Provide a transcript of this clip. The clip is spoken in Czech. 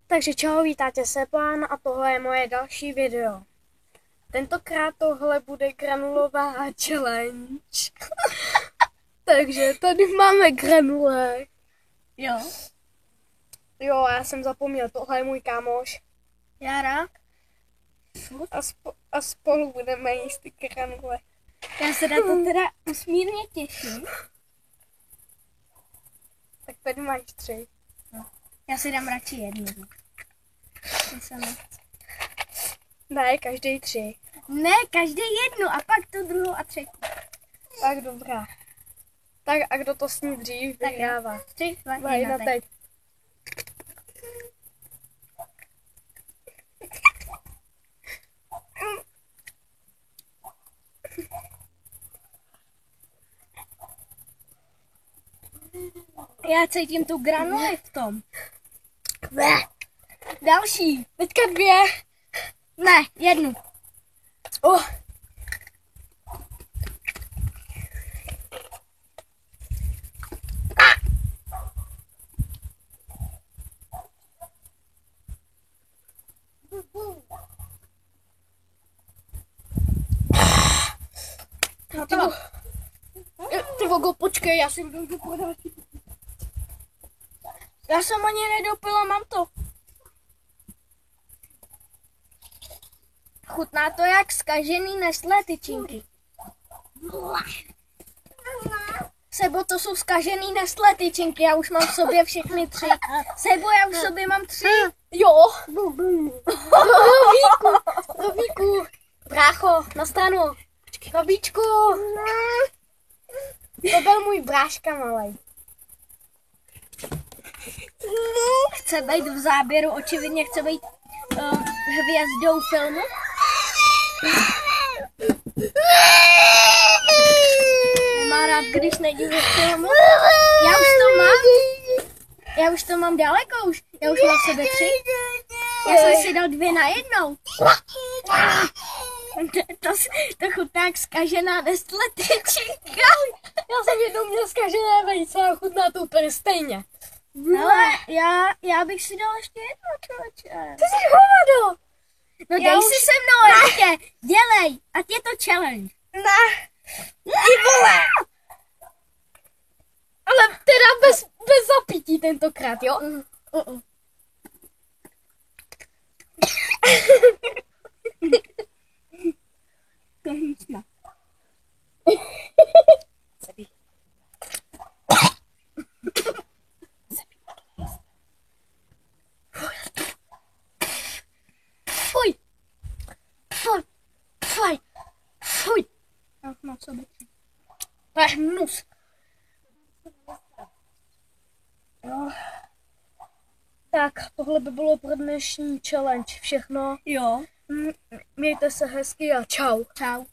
Takže čau, vítáte se pán a tohle je moje další video. Tentokrát tohle bude granulová challenge. Takže tady máme granule. Jo. Jo, já jsem zapomněl, tohle je můj kámoš. Jara. A spolu budeme jíst ty granule. Já se na to teda usmírně těším. Tak tady máš 3. Já si dám radši jednu. Ne, každý 3. Ne, každý jednu a pak tu druhou a třetí. Tak dobrá. Tak a kdo to sní dřív, vyhrává. 3, 2, 2, 1, teď. Já cítím tu granuli v tom. Další. Teďka 2. Ne, jednu. Oh. Ty vogo, počkej, já si jdu podat. Já jsem ani nedopila, mám to. Chutná to jak zkažený Nestlé tyčinky. Sebo, to jsou zkažený Nestlé tyčinky, já už mám v sobě všechny 3. Sebo, já už v sobě mám 3. Jo. Robíku. Brácho, na stranu. Robíčku. To byl můj bráška malej. Chce být v záběru, očividně chce být hvězdou filmu. Nemá rád, když nejdu ve filmu. Já už to mám daleko, já už mám v sobě 3. Já jsem si dal 2 najednou. To chutná jak zkažená Nestlé tyčinka. Já jsem jednou měl zkažené vejce a chutná to úplně stejně. Ale já bych si dal ještě jedno, člověče. Ty jsi hovado. No dej si se mnou ještě, dělej, ať je to challenge. Ne. Ty vole. Ale teda bez zapítí tentokrát, jo? To je hnusná. Fuj. Fuj. Fuj. Fuj. Já už mám v sobě 3. To je hnus. No. Tak, tohle by bylo pro dnešní challenge všechno. Jo. Mějte se hezky a čau. Čau.